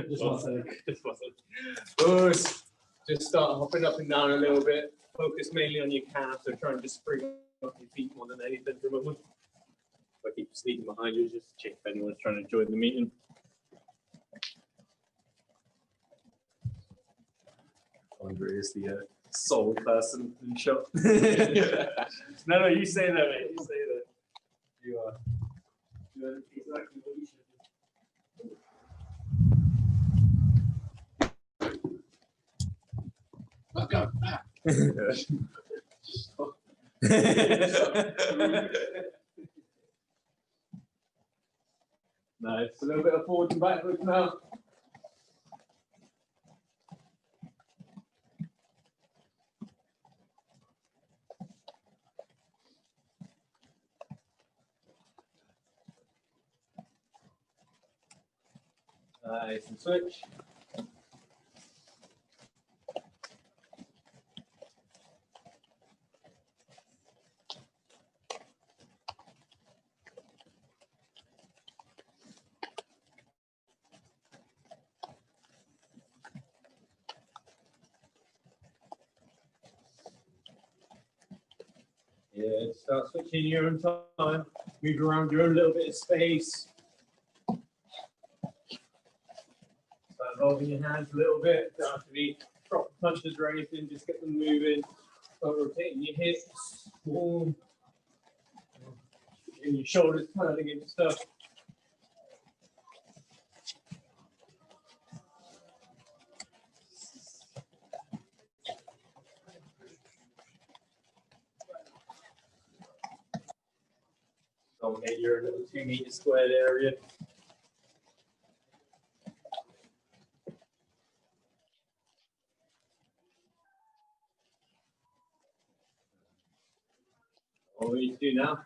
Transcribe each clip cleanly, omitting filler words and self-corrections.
Just one second. Just start hopping up and down a little bit. Focus mainly on your calves, so try and just spring up your feet more than anything for a moment. If I keep sneaking behind you, just check if anyone's trying to join the meeting. Andre is the sole person in shop. No, you say that, mate. You say that. You are. You're exactly what you should do. Let's go. Nice. A little bit of forward and backwards now. Nice and switch. Yeah, start switching your own time. Move around your own little bit of space. Start involving your hands a little bit. Don't have to be proper punches or anything. Just get them moving. Start rotating your hips. Boom. And your shoulders turning and stuff. Dominate your little 2-meter squared area. All we need to do now,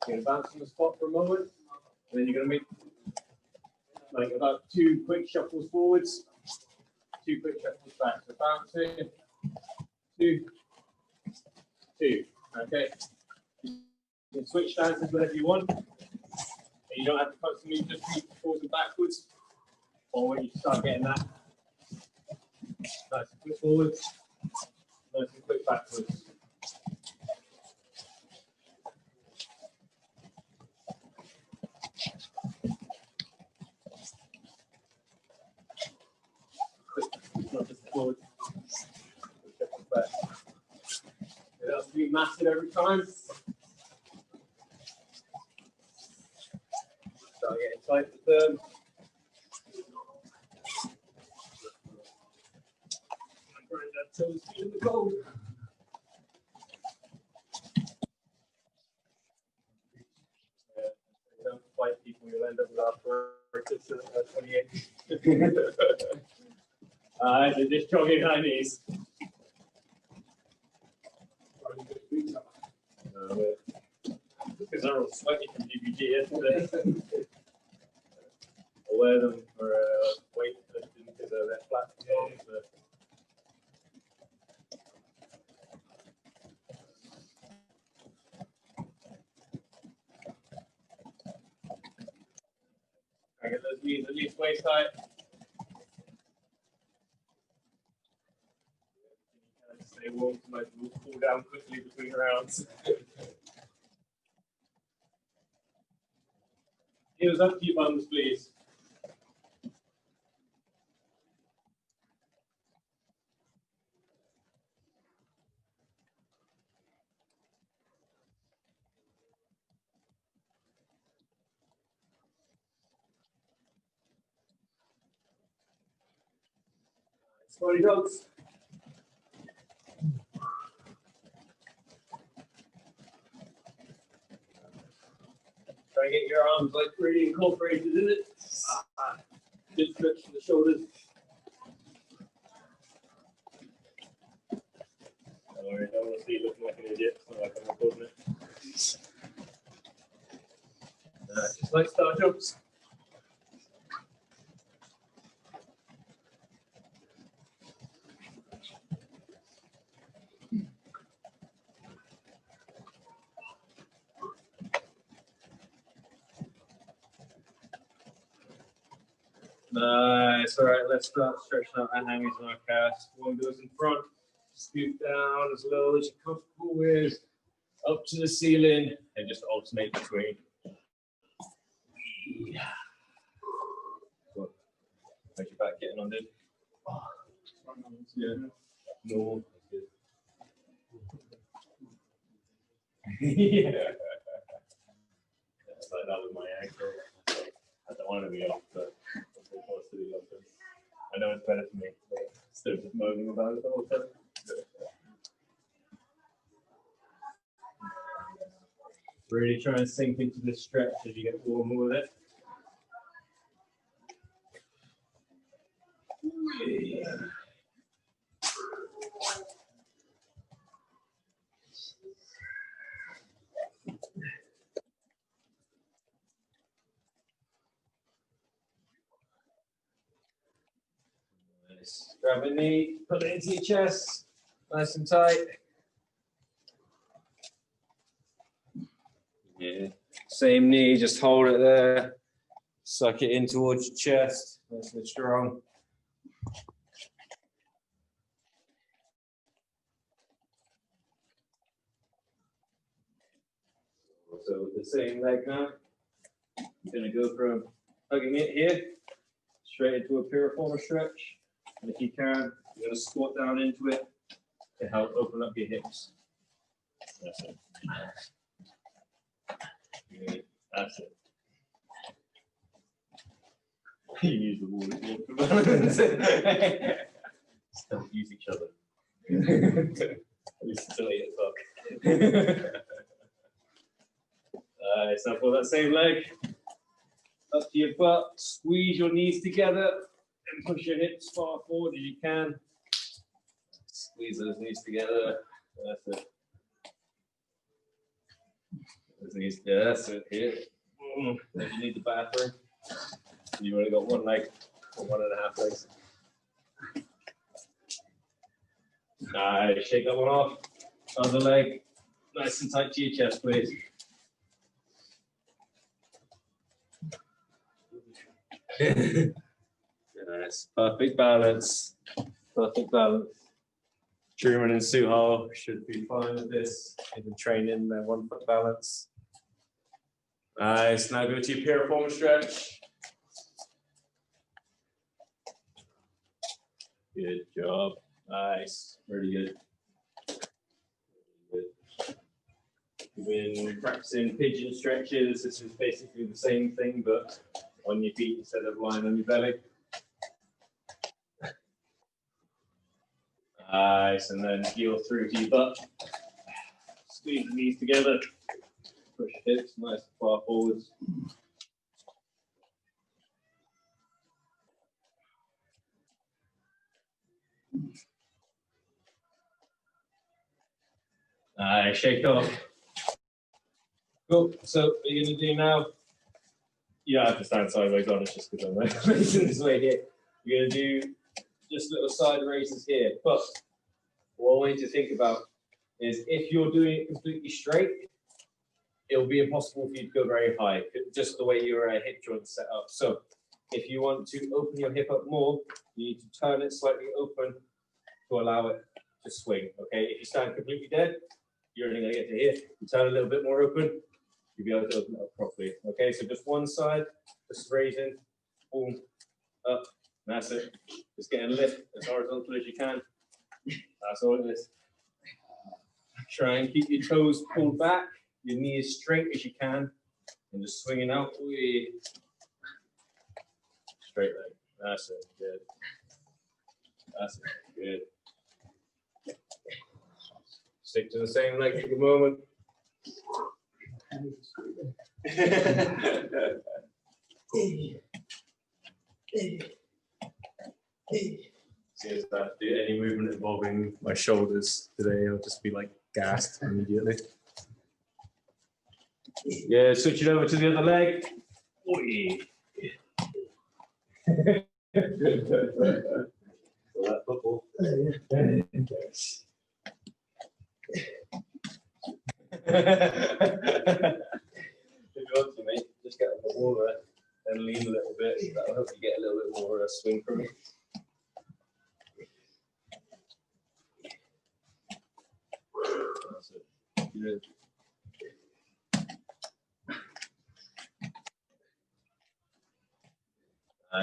you're going to bounce on the spot for a moment, and then you're going to make like about 2 quick shuffles forwards, 2 quick shuffles back. So bouncing, 2, 2. Okay. You can switch stances whenever you want. And you don't have to constantly just move forwards and backwards. Or when you start getting that, nice and quick forwards, nice and quick backwards. Quick, not just forward. Back. It has to be massive every time. Start getting tight with them. Granddad toes feet in the cold. Yeah, don't fight people, you'll end up with arthritis at 28. They're just jogging high knees. Because they're all sweaty from DBG yesterday. I'll wear them for weightlifting because they're flat. So. I get those knees at least waist height. Stay warm so my will cool down quickly between rounds. Heels up to your bums, please. Squatty dogs. Try and get your arms like really incorporated in it. Good stretch from the shoulders. Don't worry, I don't want to see you looking like an idiot. It's not like I'm recording it. Just like star jumps. Nice. All right, let's start stretching out our hammies and our calves. One goes in front, scoot down as low as you're comfortable with, up to the ceiling, and just alternate between. How's your back getting on, dude? Yeah. No. Yeah. It's like that with my ankle. I don't want to be off, but I'm supposed to be off. I know it's better for me, but instead of just moaning about it the whole time. Really try and sink into this stretch as you get warmer with it. Nice. Grab a knee, put it into your chest, nice and tight. Yeah. Same knee, just hold it there. Suck it in towards your chest, nice and strong. So with the same leg now, you're going to go from hugging it here, straight into a piriform stretch. And if you can, you're going to squat down into it to help open up your hips. That's it. Good. That's it. You use the wall for balance. Just don't use each other. At least until 8 o'clock. So for that same leg, up to your butt, squeeze your knees together and push your hips far forward as you can. Squeeze those knees together. That's it. Those knees, yeah, that's it. Here. If you need the bathroom, you've only got one leg or 1.5 legs. Nice. Shake that one off. Other leg, nice and tight to your chest, please. Nice. Perfect balance. Perfect balance. Truman and Suho should be fine with this. They've been training their 1 foot balance. Nice. Now go to your piriform stretch. Good job. Nice. Really good. We've been practicing pigeon stretches. This is basically the same thing, but on your feet instead of lying on your belly. Nice, and then heel through to your butt. Squeeze the knees together. Push your hips nice and far forwards. Nice, shake off. Cool. So what you're going to do now, you don't have to stand sideways on, it's just because I'm facing this way here. You're going to do just little side raises here. But what I want you to think about is if you're doing it completely straight, it will be impossible for you to go very high, just the way your hip joint's set up. So if you want to open your hip up more, you need to turn it slightly open to allow it to swing. Okay, if you stand completely dead, you're only going to get to here. You turn a little bit more open, you'll be able to open it up properly. Okay, so just one side, just raising, boom, up, that's it. Just get a lift as horizontal as you can. That's all it is. Try and keep your toes pulled back, your knee as straight as you can, and just swinging out. Straight leg. That's it. Good. That's it. Good. Stick to the same leg for the moment. See if I do any movement involving my shoulders today, I'll just be like gassed immediately. Yeah, switch it over to the other leg. That football. If you want to, mate, just get on the wall there and lean a little bit. bit. So that'll help you get a little bit more swing from it. That's it. Good.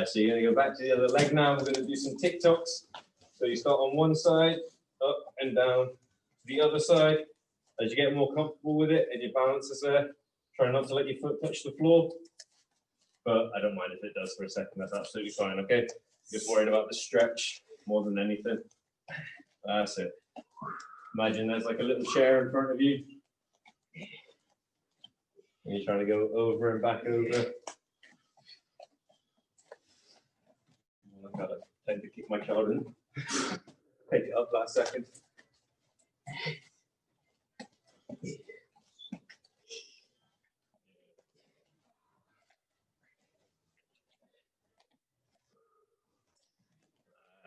So you're going to go back to the other leg now. We're going to do some TikToks. So you start on one side, up and down to the other side. As you get more comfortable with it and your balance is there, try not to let your foot touch the floor. But I don't mind if it does for a second. That's absolutely fine, okay? Just worried about the stretch more than anything. That's it. Imagine there's like a little chair in front of you. And you're trying to go over and back over. I gotta tend to keep my child in. Pick it up last second.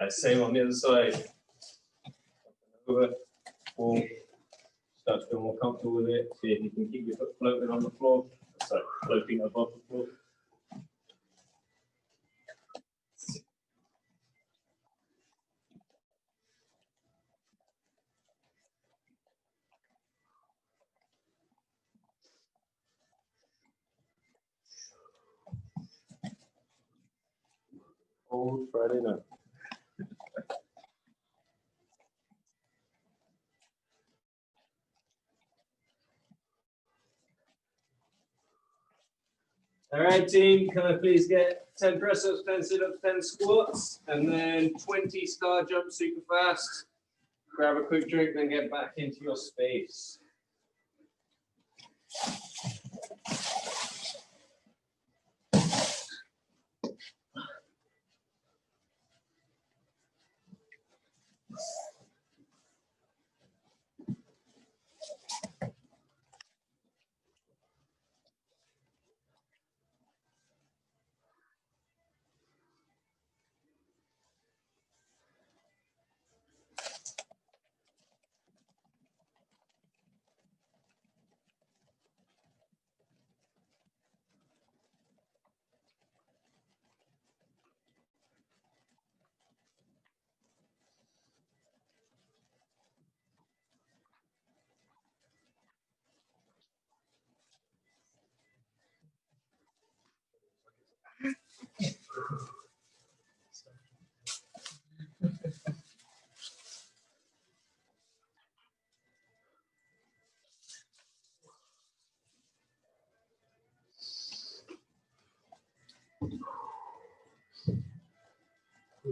Same on the other side. Over. Boom. Start to feel more comfortable with it. See if you can keep your foot floating on the floor. Sorry, floating above the floor. Old Friday night. All right, team, can I please get 10 press-ups, 10 sit-ups, 10 squats, and then 20 star jumps super fast. Grab a quick drink, then get back into your space.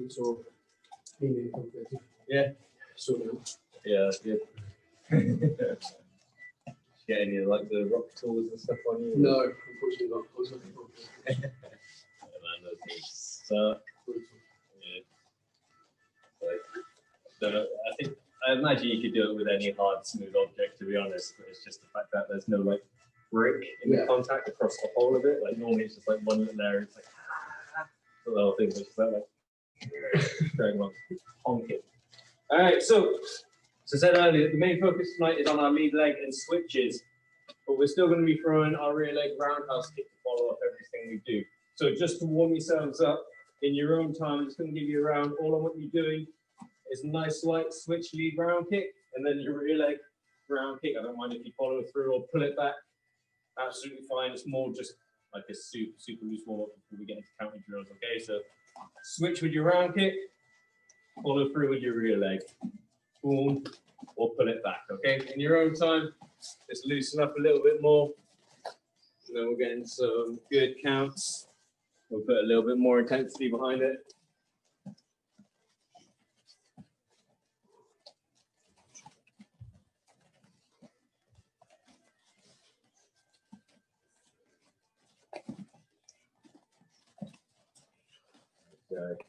So, Yeah. So, Yeah, that's good. Get any of like the rock tools and stuff on you? no, unfortunately not. I was looking for Yeah, man, those things suck. Yeah. Like, don't know, I imagine you could do it with any hard, smooth object, to be honest. But it's just the fact that there's no like brick in the contact across the whole of it. Like normally it's just like one little area. It's like the little thing, which is like very much honking. All right, so as I said earlier, the main focus tonight is on our lead leg and switches, but we're still going to be throwing our rear leg roundhouse kick to follow up everything we do. So just to warm yourselves up in your own time, I'm just going to give you a round. All I want you doing is a nice light switch lead round kick, and then your rear leg round kick. I don't mind if you follow through or pull it back. Absolutely fine. It's more just like a super loose warm up before we get into counting drills. Okay, so switch with your round kick, follow through with your rear leg. Boom, or pull it back, okay? In your own time, just loosen up a little bit more. And then we'll get into some good counts. We'll put a little bit more intensity behind it. Okay.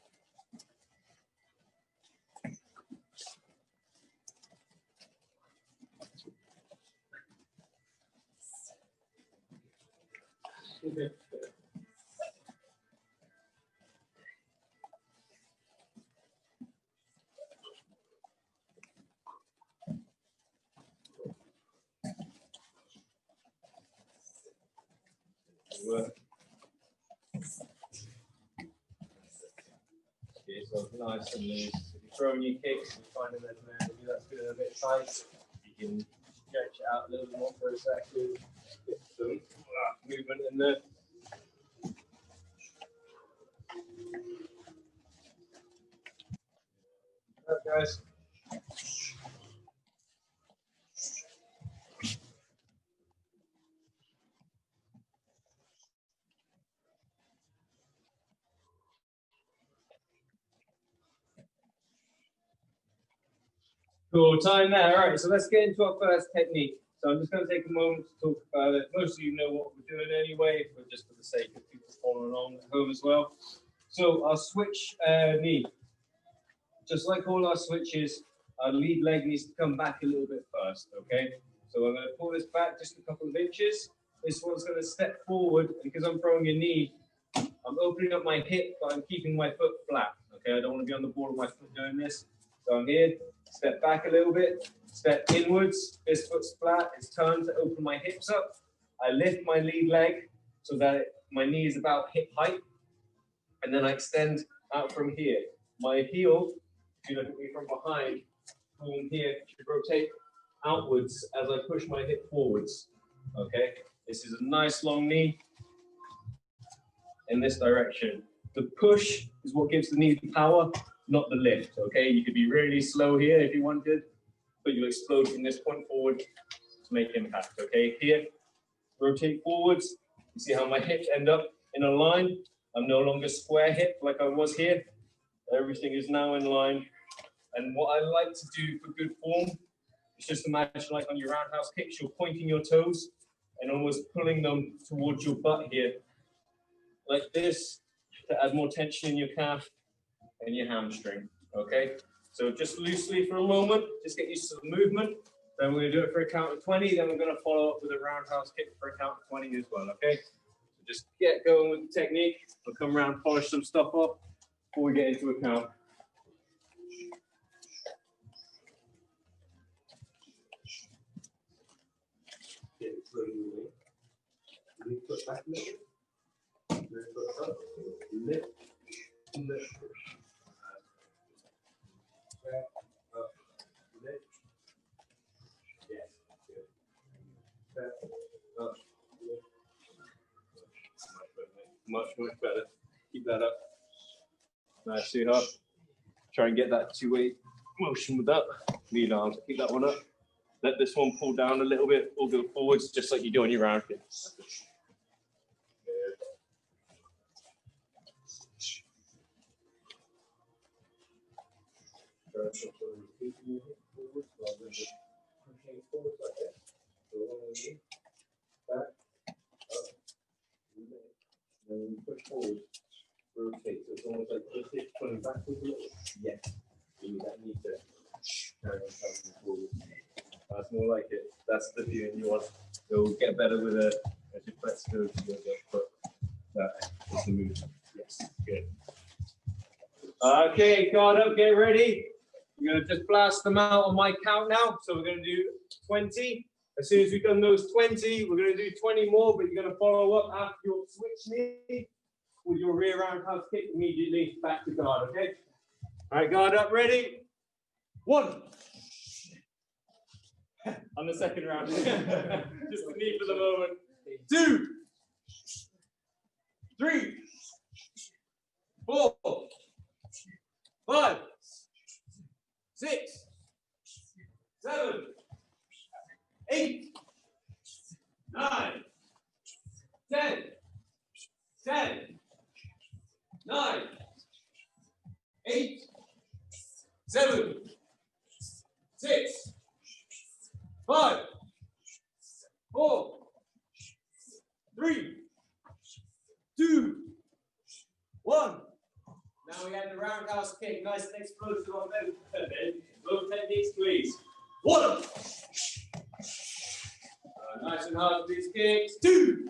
Okay. Work. yourself nice and loose. If you're throwing your kicks and finding there's an area that's feeling a bit tight, you can stretch it out a little more for a second. Get some movement in there. Right, guys. Cool, time there. All right, so let's get into our first technique. So I'm just going to take a moment to talk about it. Most of you know what we're doing anyway, but just for the sake of people following along at home as well. So our switch knee. Just like all our switches, our lead leg needs to come back a little bit first, okay? So I'm going to pull this back just a couple of inches. This one's going to step forward, and because I'm throwing a knee, I'm opening up my hip, but I'm keeping my foot flat, okay? I don't want to be on the ball of my foot doing this. So I'm here, step back a little bit, step inwards, this foot's flat, it's turned to open my hips up. I lift my lead leg so that my knee is about hip height, and then I extend out from here. My heel, if you look at me from behind, from here, should rotate outwards as I push my hip forwards, okay? This is a nice long knee in this direction. The push is what gives the knee the power, not the lift, okay? You could be really slow here if you wanted, but you explode from this point forward to make impact, okay? Here, rotate forwards. You see how my hips end up in a line? I'm no longer square hip like I was here. Everything is now in line. And what I like to do for good form is just imagine like on your roundhouse kicks, you're pointing your toes and almost pulling them towards your butt here, like this, to add more tension in your calf and your hamstring, okay? So just loosely for a moment, just get used to the movement. Then we're gonna do it for a count of 20, then we're gonna follow up with a roundhouse kick for a count of 20 as well, okay? So just get going with the technique. We'll come around, polish some stuff up before we get into a count. Get it slowly away. Lean foot back a little bit. Then foot up. Lift. Lift. Back. Up. Lift. Yes. Good. Back. Up. Lift. Much better. Keep that up. Nice, see how? Try and get that two-way motion with that. Lead arms, keep that one up. Let this one pull down a little bit or go forwards, just like you do on your round kicks. And then push forward, rotate. So it's almost like push it, pulling backwards a little. Yes. You need that knee to carry on coming forward. That's more like it. That's the feeling you want. You'll get better with it as you press go to your foot. That is the move. Yes. Good. Okay, guard up, get ready. We're going to just blast them out on my count now. So we're going to do 20. As soon as we've done those 20, we're going to do 20 more, but you're going to follow up after your switch knee with your rear roundhouse kick immediately back to guard, okay? All right, guard up, ready? 1. On the second round. Just the knee for the moment. 2, 3, 4, 5, 6, 7, 8, 9, 10, 10, 9, 8, 7, 6, 5, 4, 3, 2, 1. Now we have the roundhouse kick, nice and explosive on both. Both techniques, please. 1. Nice and hard with these kicks. 2.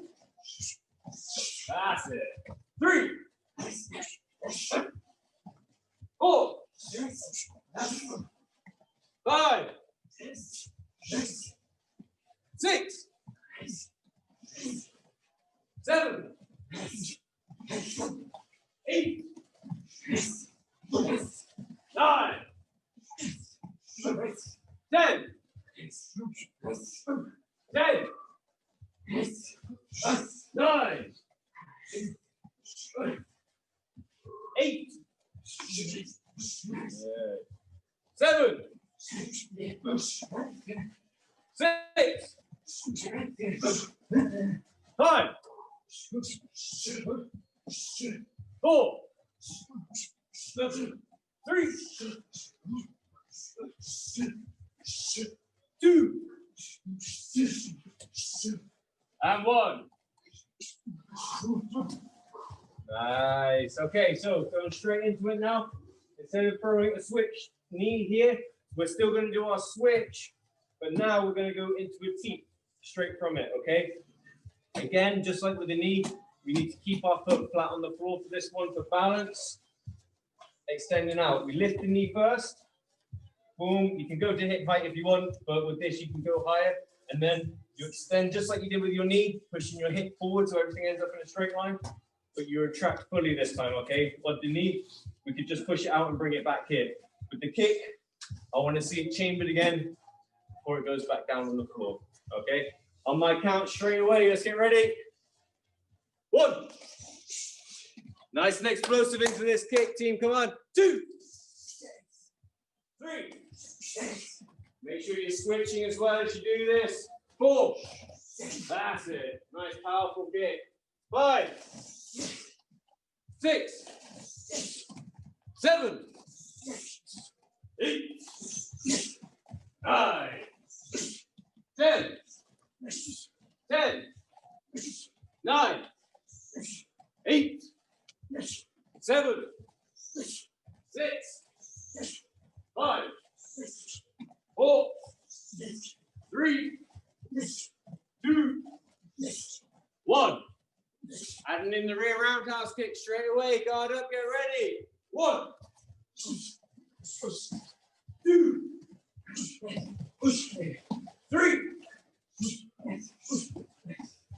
That's it. 3. 4. 5. 6. 7. 8. 9, 8, 7, 6, 5, 4, 3, 2, and 1. Nice. Okay, so going straight into it now. Instead of throwing a switch knee here, we're still going to do our switch, but now we're going to go into a teep straight from it, okay? Again, just like with the knee, we need to keep our foot flat on the floor for this one for balance. Extending out. We lift the knee first. Boom. You can go to hip height if you want, but with this, you can go higher. And then you extend just like you did with your knee, pushing your hip forward so everything ends up in a straight line. But you retract fully this time, okay? With the knee, we could just push it out and bring it back here. With the kick, I want to see it chambered again before it goes back down on the floor, okay? On my count, straight away, let's get ready. 1. Nice and explosive into this kick, team, come on. 2. 3. Make sure you're switching as well as you do this. 4. That's it. Nice, powerful kick. 5. 6. 7. 8. 9. 10. 10. 9. 8. 7. 6. 5. 4. 3. 2. 1. Adding in the rear roundhouse kick straight away. Guard up, get ready. 1. 2. 3.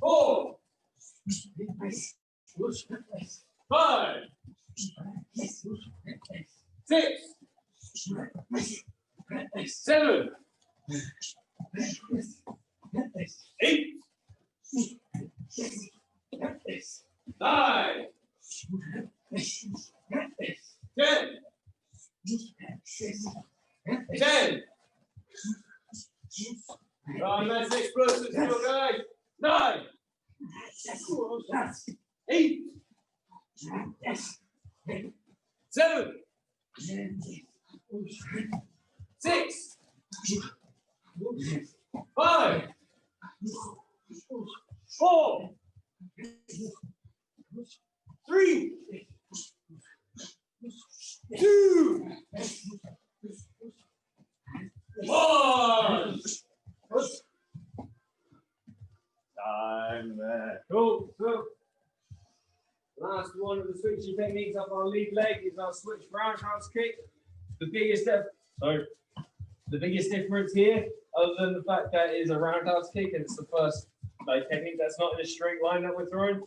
4. 5. 6. 7. 8. 9. 10. 10. Oh, nice explosive still, guys. 9. 8. 7. 6. 5. 4. 3. 2. 1. Time there. Cool. So, last one of the switching techniques up our lead leg is our switch roundhouse kick. The biggest difference here, other than the fact that it is a roundhouse kick and it's the first technique that's not in a straight line that we're throwing,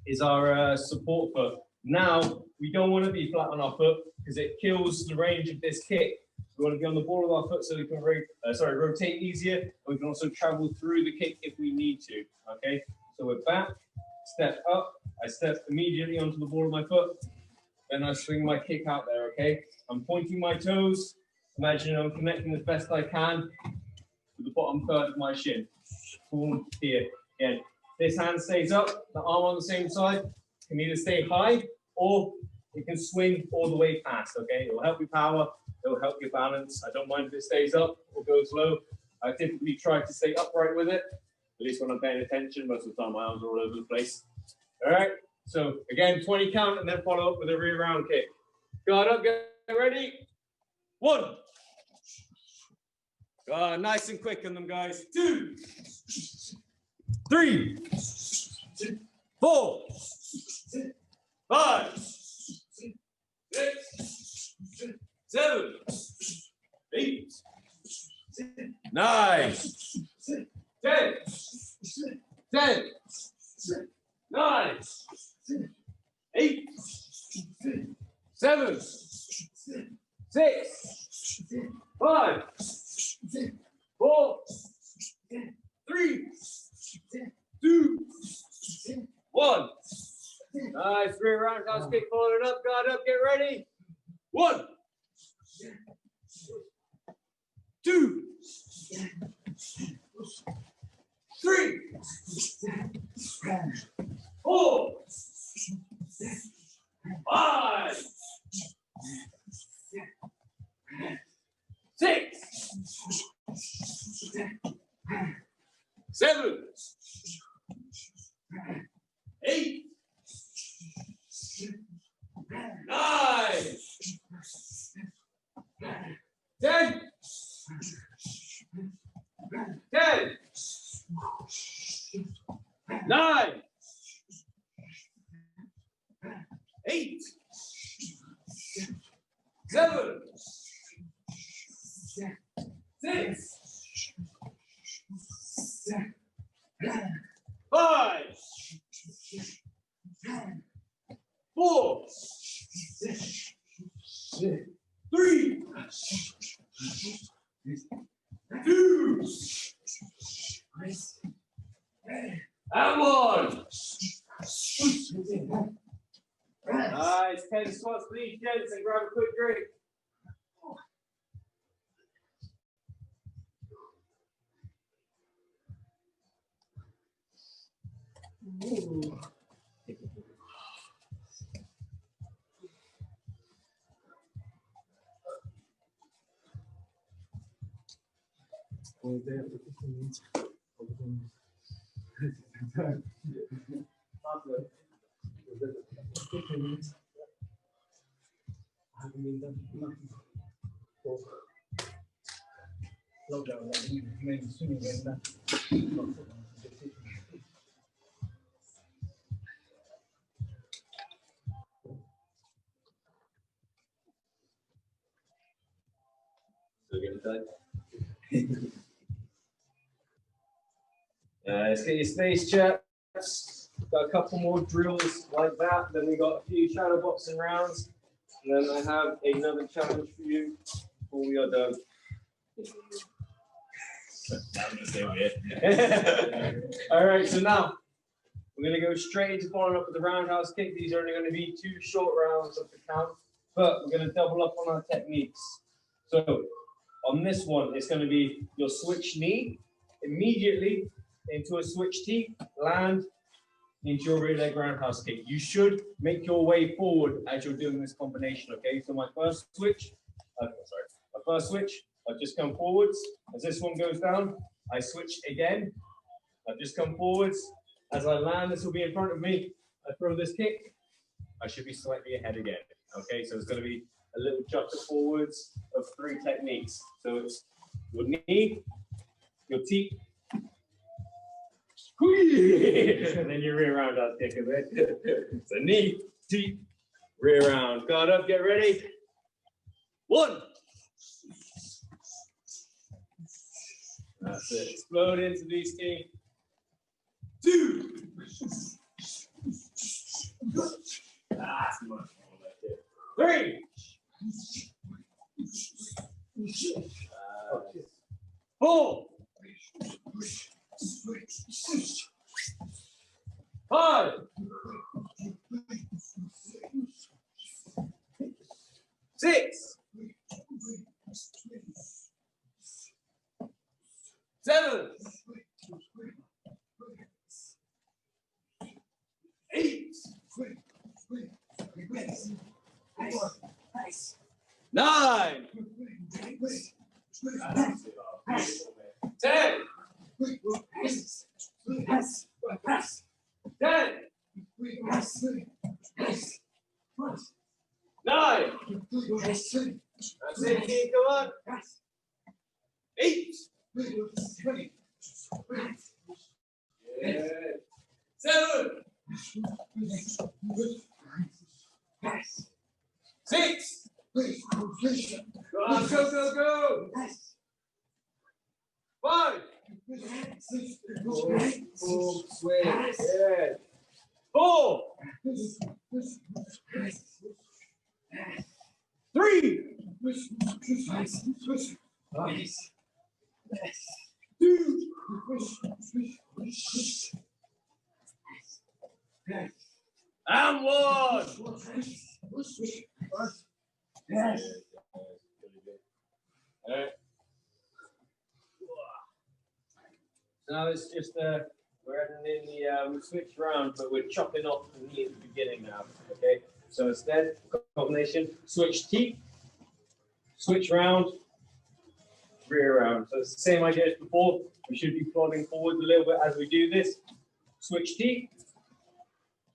is our support foot. Now, we don't want to be flat on our foot because it kills the range of this kick. We want to be on the ball of our foot so we can rotate easier, and we can also travel through the kick if we need to, okay? So we're back, step up, I step immediately onto the ball of my foot, then I swing my kick out there, okay? I'm pointing my toes, imagine I'm connecting as best I can with the bottom third of my shin. Boom, here, again. This hand stays up, the arm on the same side, can either stay high or it can swing all the way past, okay? It will help you power, it will help you balance. I don't mind if it stays up or goes low. I typically try to stay upright with it, at least when I'm paying attention. Most of the time my arms are all over the place. All right, so again, 20 count and then follow up with a rear round kick. Guard up, get ready. 1. Nice and quick on them, guys. 2. 3. 4. 5. 6. 7. 8. 9. 10. 10. 9. 8. 7. 6. 5. 4. 3. 2. 1. Nice, rear roundhouse kick, following up, guard up, get ready. 1, 2, 3, 4, 5, 6, 7, 8, 9, 10, 10, 9, 8, 7, 6, 5, 4, 3, 2, and 1. Nice, 10 squats, please, gents, and grab a quick drink. Let's get your space chaps. Got a couple more drills like that. Then we got a few shadow boxing rounds. And then I have another challenge for you before we are done. All right, so now we're going to go straight into following up with the roundhouse kick. These are only going to be 2 short rounds of the count, but we're going to double up on our techniques. So on this one, it's going to be your switch knee immediately into a switch T, land into your rear leg roundhouse kick. You should make your way forward as you're doing this combination, okay? So my first switch, I've just come forwards. As this one goes down, I switch again. I've just come forwards. As I land, this will be in front of me. I throw this kick. I should be slightly ahead again, okay? So it's going to be a little jumper forwards of 3 techniques. So it's your knee, your teeth, and then your rear round out kick of it. So knee, teeth, rear round. Guard up, get ready. 1. That's it. Explode into these teeth. 2. That's much more like it. 3. 4. 5. 6. 7. 8. 9. 10. 10. 9. That's it, Keith, come on. 8. Yeah. 7. 6. Go on, go, go, go. 5. Oh, swing. Yeah. 4. 3. 2. And 1. Yes. Alright. So now it's just we're adding in the we switch around, but we're chopping off the knee at the beginning now. Okay. So instead, combination, switch teeth, switch round, rear round. So it's the same idea as before. We should be plodding forward a little bit as we do this. Switch teeth,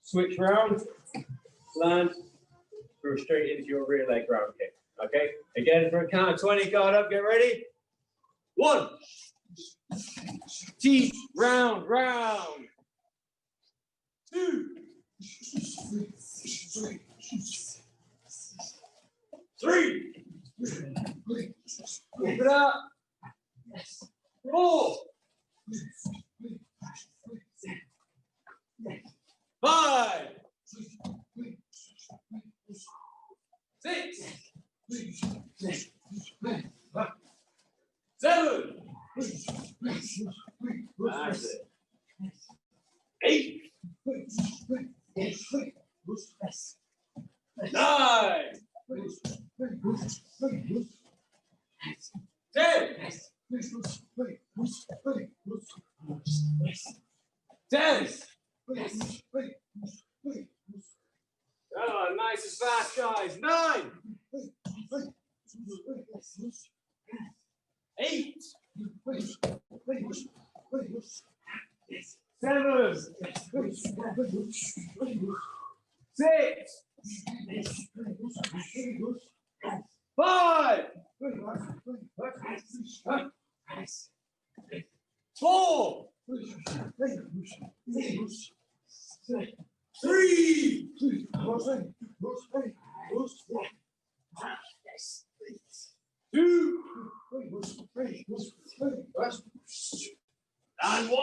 switch round, land, go straight into your rear leg round kick. Okay. Again, for a count of 20, guard up, get ready. 1. Teeth, round, round. 2. 3. Keep it up. 4. 5. 6. 7. That's it. 8. 9. 10. 10. Oh, nice and fast, guys. 9. 8. 7. 6. 5. 4. 3. 2. And 1.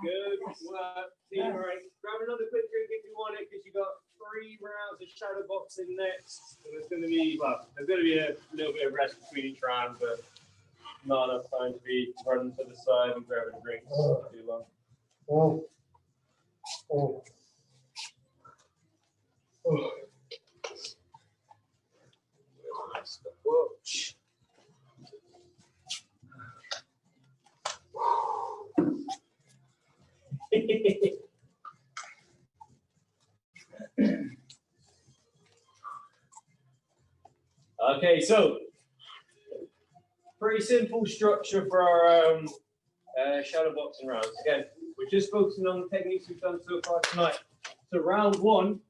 Good work, team. All right, grab another quick drink if you want it, because you got 3 rounds of shadow boxing next. So there's going to be a little bit of rest between each round, but not enough time to be running to the side and grabbing a drink too long. Watch. Okay, so pretty simple structure for our shadow boxing rounds. Again, we're just focusing on the techniques we've done so far tonight. So round 1,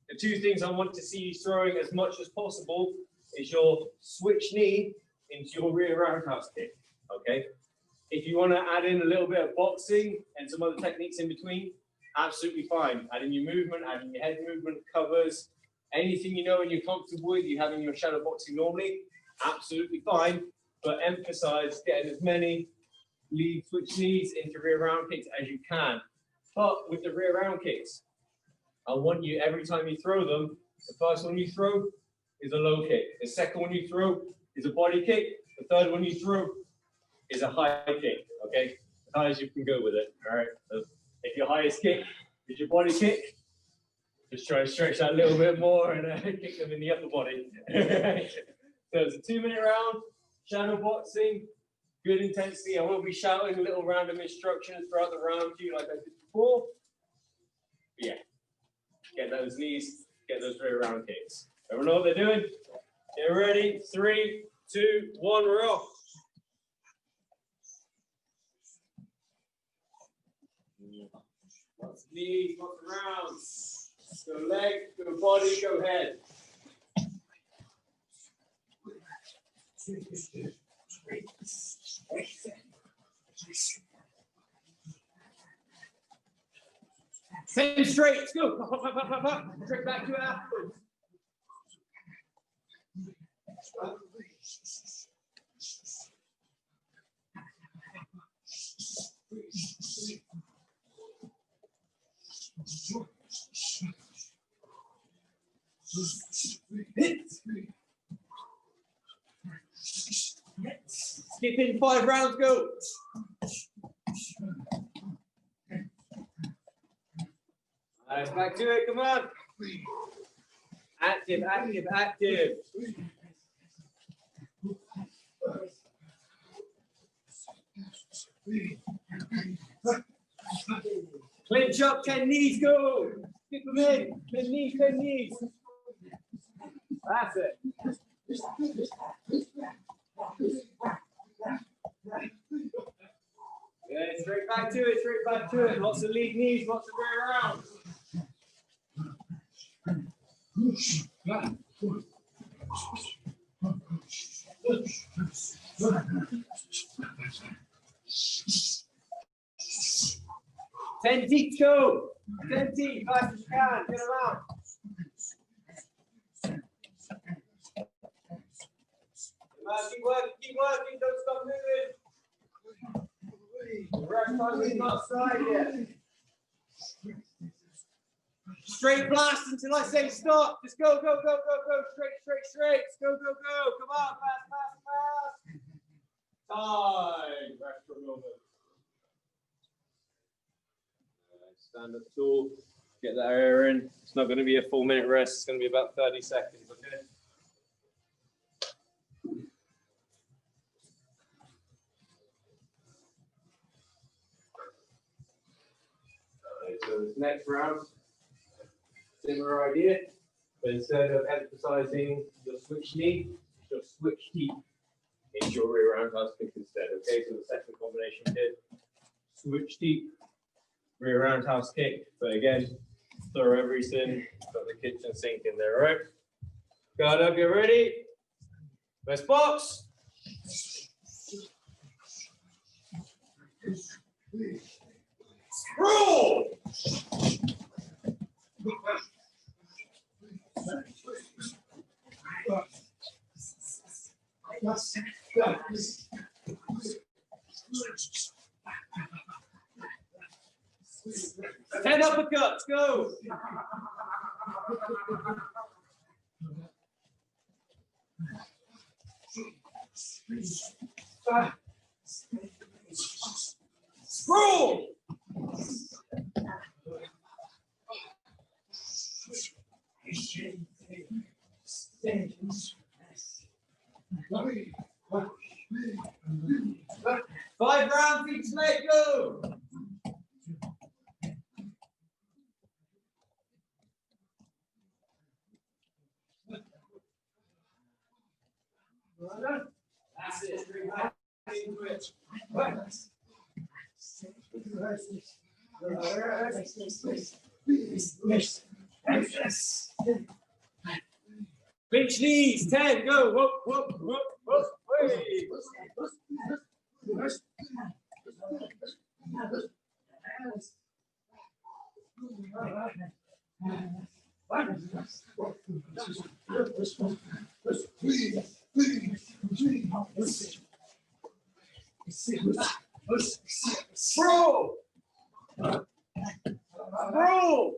the 2 things I want to see you throwing as much as possible is your switch knee into your rear roundhouse kick. Okay. If you want to add in a little bit of boxing and some other techniques in between, absolutely fine. Adding your movement, adding your head movement, covers, anything you know and you're comfortable with, you have in your shadow boxing normally, absolutely fine. But emphasize getting as many lead switch knees into rear round kicks as you can. But with the rear round kicks, I want you, every time you throw them, the first one you throw is a low kick. The second one you throw is a body kick. The third one you throw is a high kick, okay? As high as you can go with it, all right? So if your highest kick is your body kick, just try to stretch that a little bit more and kick them in the upper body. So it's a 2-minute round, shadow boxing, good intensity. I will be shouting little random instructions throughout the round to you like I did before. But yeah, get those knees, get those rear round kicks. Everyone know what they're doing? Get ready, 3, 2, 1, we're off. Lots of knees, lots of rounds. Go leg, go body, go head. Same straight, let's go. Pop, pop, pop, pop, pop. Straight back to it afterwards. Skip in 5 rounds, go. Nice, back to it, come on. Active, active, active. Clinch up, 10 knees, go. Keep them in. 10 knees, 10 knees. That's it. Yeah, straight back to it, straight back to it. Lots of lead knees, lots of rear rounds. 10 deep, go. 10 deep, fast as you can. Get them out. Keep working, don't stop moving. Right time is not side yet. Straight blast until I say stop. Just go, go, go, go, go. Straight, straight, straight. Go, go, go. Come on, fast, fast, fast. Time. Rest for a moment. Stand up tall. Get that air in. It's not going to be a full minute rest. It's going to be about 30 seconds. Okay. So this next round, similar idea, but instead of emphasizing your switch knee, just switch deep into your rear roundhouse kick instead. Okay, so the second combination did switch deep, rear roundhouse kick, but again, throw everything, got the kitchen sink in there, right? Guard up, get ready. Best box. Roll! Ten uppercuts, go! Roll! Five rounds each leg, go! That's it. Pinch knees, 10, go, whoop, whoop, whoop, whoop, way. Bro! Bro!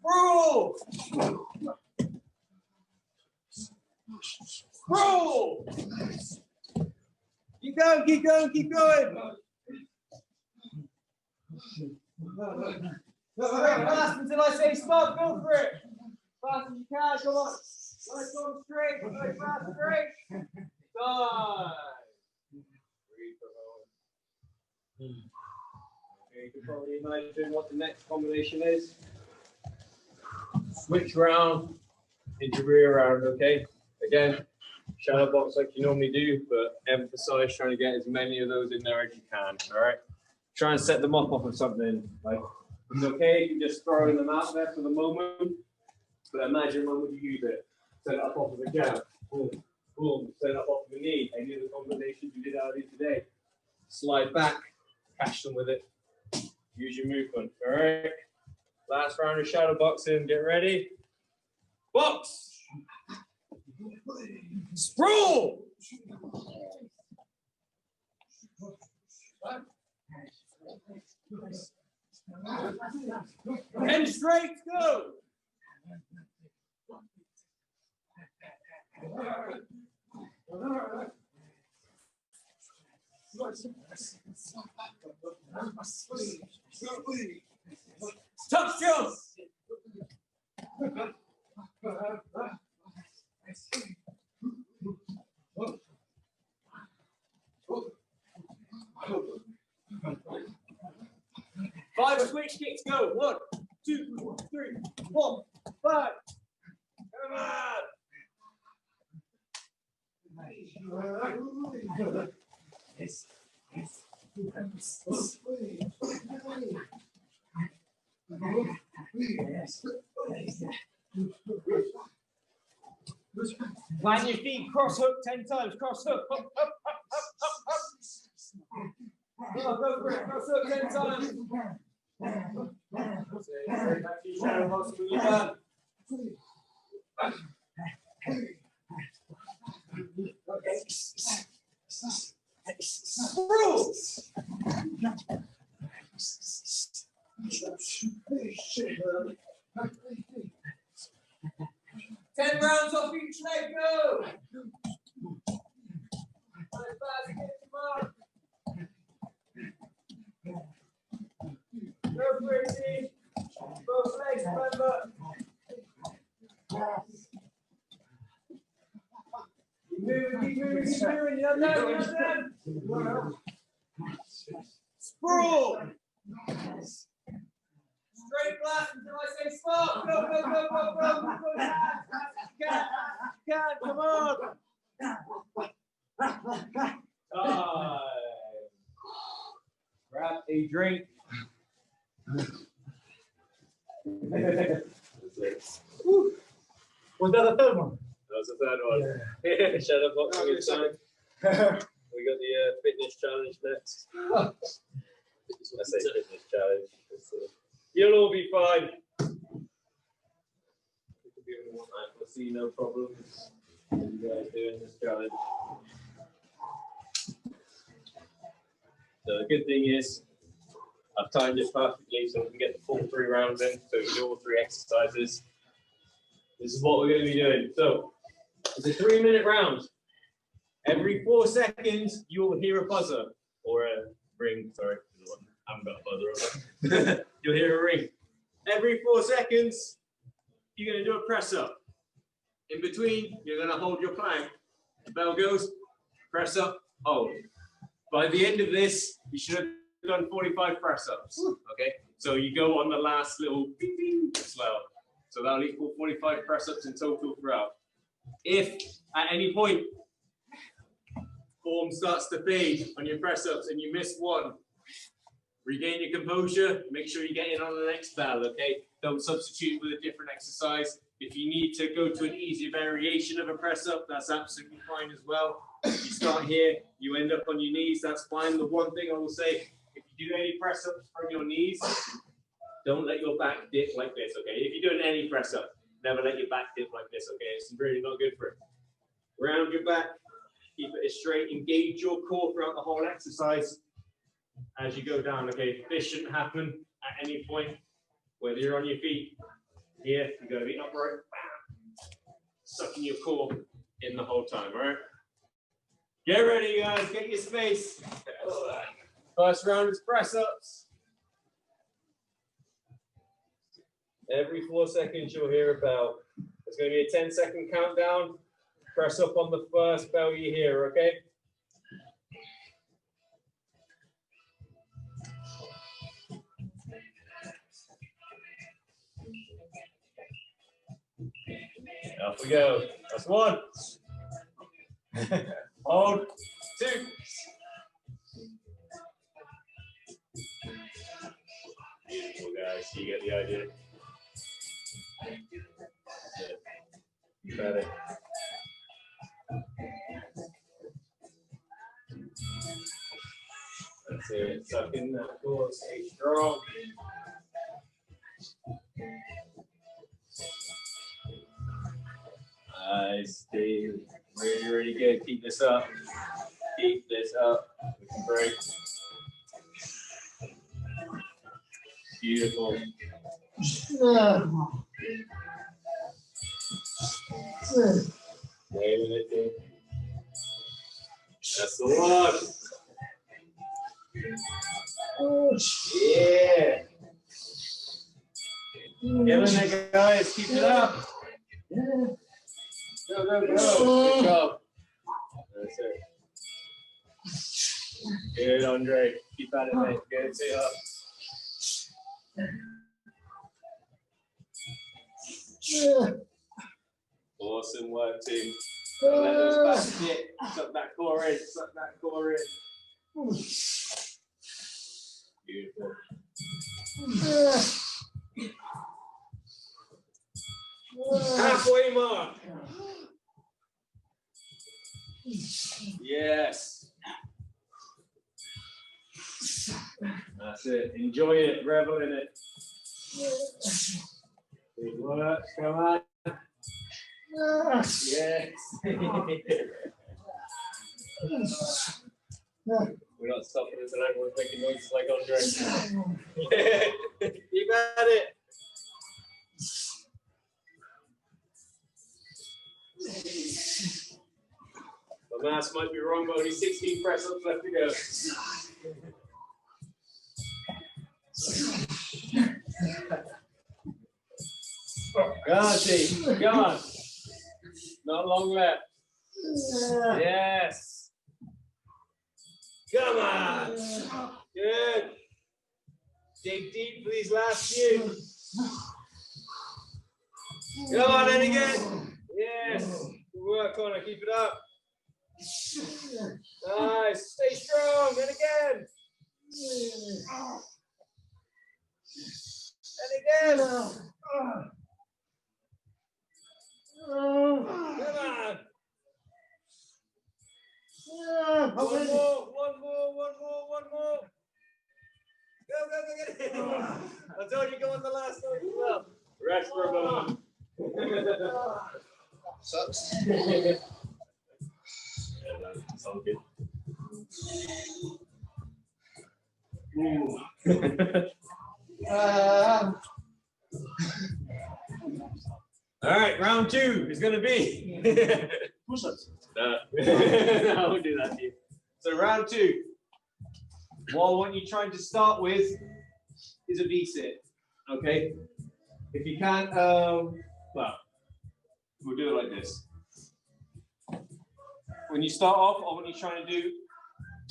Bro! Bro! Keep going, keep going, keep going. Fast until I say stop, go for it. Fast as you can, come on. Nice going straight, nice fast, straight. Done. You can probably imagine what the next combination is. Switch round into rear round, okay? Again, shadow box like you normally do, but emphasize trying to get as many of those in there as you can, all right? Try and set them up off of something. Like, it's okay if you're just throwing them out there for the moment, but imagine when would you use it? Set it up off of a jab, boom, boom, set it up off of a knee. Any of the combinations you did earlier today. Slide back, catch them with it. Use your movement, all right? Last round of shadow boxing, get ready. Box! Sprawl! 10 straight, go! Touch jump. 5 quick kicks, go. 1, 2, 3, 4, 5. Come on. Plant your feet, cross hook 10 times, cross hook, up, up, up, up, up, up. Go for it, cross hook 10 times. Back to your shadow muscle when you're done. Okay. Rules. 10 rounds off each leg, go! Go for it, team. Both legs, remember. Keep moving, you're done. Sprawl. Straight blast until I say stop. Go. Come on. Time. Grab a drink. Was that the third one? That was the third one. Yeah. Shadow boxing time. We got the fitness challenge next. I say fitness challenge. You'll all be fine. I foresee no problems with you guys doing this challenge. So the good thing is, I've timed it perfectly so we can get the full 3 rounds in, so we can do all 3 exercises. This is what we're going to be doing. So, it's a 3-minute round. Every 4 seconds, you will hear a buzzer, or a ring, sorry, I haven't got a buzzer on. You'll hear a ring. Every 4 seconds, you're going to do a press up. In between, you're going to hold your plank. The bell goes, press up, hold. By the end of this, you should have done 45 press ups. Okay? So you go on the last little ding ding slow. So that'll equal 45 press ups in total throughout. If at any point form starts to fade on your press ups and you miss one, regain your composure, make sure you get in on the next bell, okay? Don't substitute with a different exercise. If you need to go to an easier variation of a press up, that's absolutely fine as well. You start here, you end up on your knees, that's fine. The one thing I will say, if you do any press ups from your knees, don't let your back dip like this, okay? If you're doing any press up, never let your back dip like this, okay? It's really not good for it. Round your back, keep it straight, engage your core throughout the whole exercise as you go down, okay? This shouldn't happen at any point, whether you're on your feet. Here, you're going to be upright, bam, sucking your core in the whole time, all right? Get ready, guys, get your space. First round is press ups. Every 4 seconds, you'll hear a bell. There's going to be a 10-second countdown. Press up on the first bell you hear, okay? Off we go. That's 1. Hold. 2. Beautiful, guys. You get the idea. That's it. You got it. That's it. Suck in that core. Stay strong. Nice, Steve. Really, really good. Keep this up. Keep this up. We can break. Beautiful. Naming it, dude. That's the one. Yeah. Get in there, guys. Keep it up. Go, go, go. Good job. That's it. Good, Andre. Keep at it, mate. Good. Sit up. Awesome work, team. Let those backs hit. Suck that core in. Suck that core in. Beautiful. Halfway mark. Yes. That's it. Enjoy it. Revel in it. Good work. Come on. Yes. We're not stopping until everyone's making noises like Andre. Yeah. Keep at it. The maths might be wrong, but only 16 press-ups left to go. Come on, team. Come on. Not long left. Yes. Come on. Good. Dig deep for these last few. Come on, and again. Yes. Good work, Connor. Keep it up. Nice. Stay strong. And again. And again. Come on. One more. Go, get it. I told you go on the last one as well. Rest for a moment. Sucks. Sounds good. All right, round 2 is going to be push-ups. No, I won't do that to you. So round 2, what I want you trying to start with is a V-sit. Okay. If you can't, well, we'll do it like this. When you start off, I want you trying to do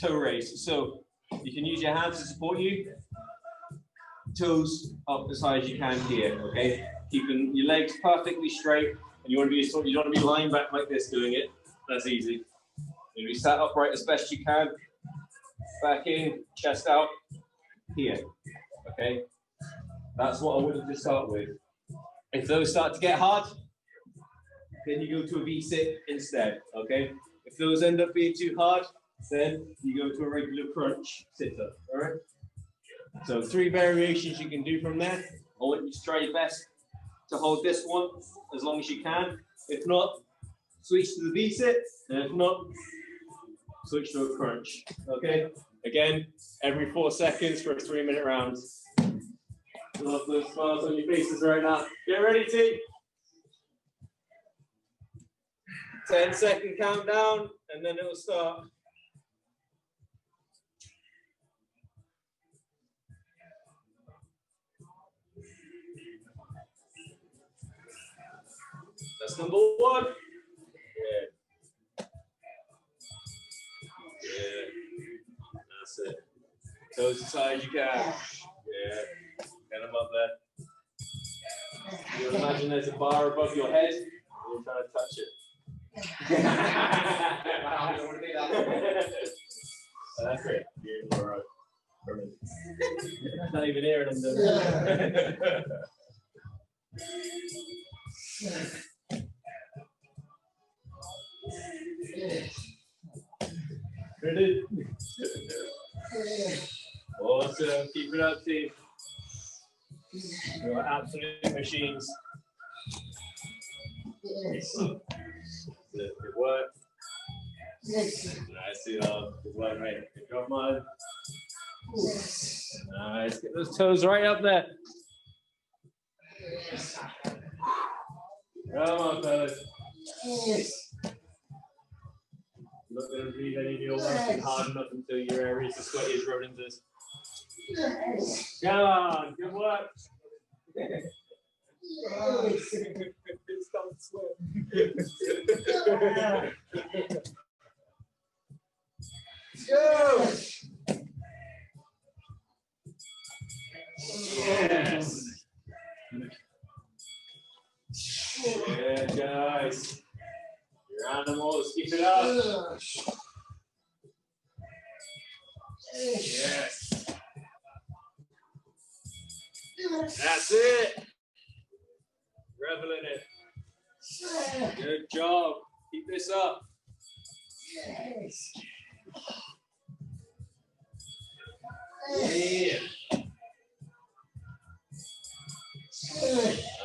toe raise. So you can use your hands to support you. Toes up as high as you can here, okay? Keeping your legs perfectly straight, and you don't want to be lying back like this doing it. That's easy. You be sat upright as best you can. Back in, chest out, here, okay? That's what I want you to start with. If those start to get hard, then you go to a V-sit instead, okay? If those end up being too hard, then you go to a regular crunch sit-up, all right? So 3 variations you can do from there. I want you to try your best to hold this one as long as you can. If not, switch to the V-sit, and if not, switch to a crunch, okay? Again, every 4 seconds for a 3-minute round. Love those smiles on your faces right now. Get ready, team. 10-second countdown, and then it'll start. That's number 1. Yeah. Yeah. That's it. Toes as high as you can. Yeah. Get them up there. You imagine there's a bar above your head, and you're trying to touch it. I don't want to do that. That's great. You're all right. Perfect. Not even hearing them doing it. Ready? Awesome. Keep it up, team. You're absolute machines. Good work. Nice. Good work, mate. Good job, man. Nice. Get those toes right up there. Come on, fellas. Not going to breathe any of your working hard enough until your areas are sweaty as rodents. Come on, good work. It's not sweat. Go! Yes. Good, guys. Your animals, keep it up. Yes. That's it. Revel in it. Good job. Keep this up. Yeah.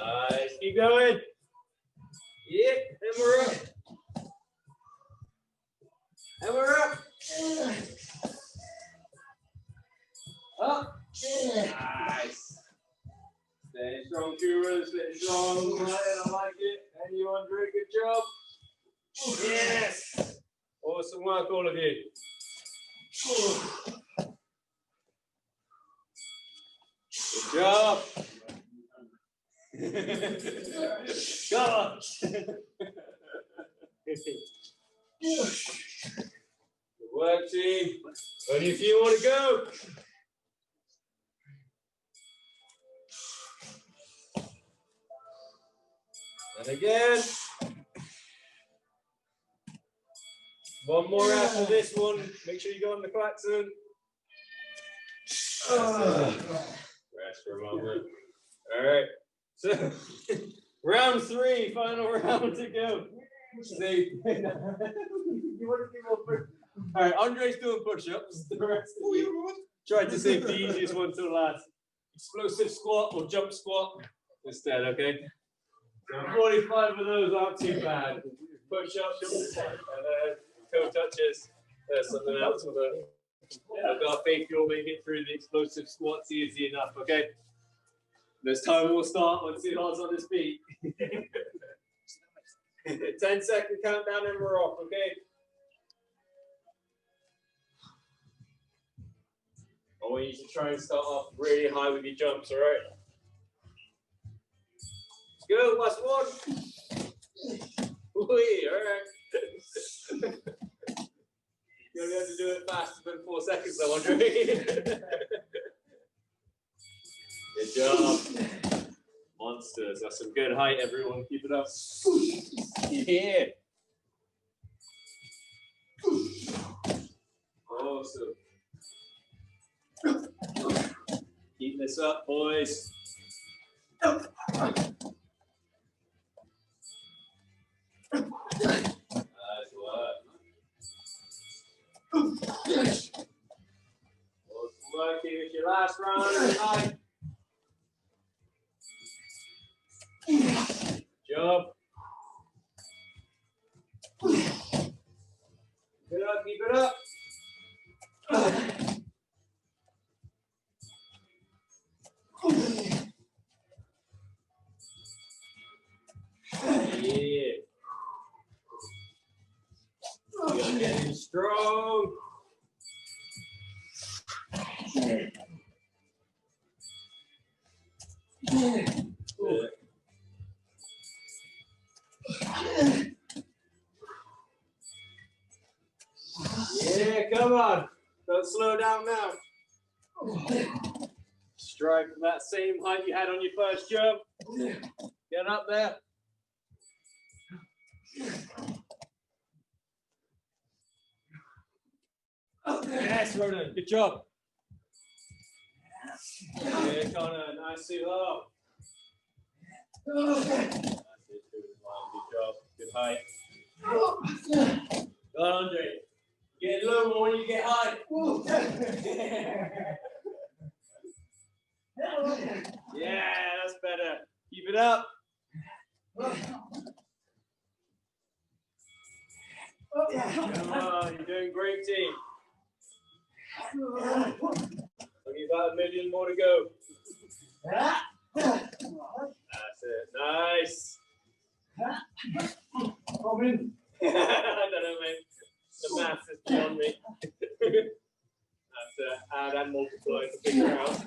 Nice. Keep going. Yep. And we're up. And we're up. Up. Nice. Stay strong, Kura. Stay strong. I like it. And you, Andre, good job. Yes. Awesome work, all of you. Good job. Come on. Good work, team. Only a few more to go. And again. One more after this one. Make sure you go on the klaxon. Rest for a moment. All right. So, round 3, final round to go. See, you want to do more push? All right, Andre's doing push-ups. The rest of you try to save the easiest one till last. Explosive squat or jump squat instead, okay? So 45 of those aren't too bad. Push-ups and toe touches. There's something else with it. I've got faith you'll make it through the explosive squats easy enough, okay? This time we'll start once Sihal's on his feet. 10-second countdown and we're off, okay? I want you to try and start off really high with your jumps, all right? Let's go, last one. Whee, all right. You only have to do it faster than 4 seconds, though, Andre. Good job. Monsters. That's some good height, everyone. Keep it up. Yeah. Awesome. Keep this up, boys. Nice work. Awesome work. Here's your last round. Nice. Job. Keep it up, keep it up. Yeah. You're getting strong. Yeah, come on. Don't slow down now. Strive for that same height you had on your first jump. Get up there. Yes, Ronan. Good job. Yeah, Connor. Nice to up. Good job. Good height. Go on, Andre. Get low more when you get high. Yeah, that's better. Keep it up. Come on, you're doing great, team. Only about 1 million more to go. That's it. Nice. Robin. I don't know, mate. The maths is beyond me. That's add and multiply to figure out.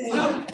Go.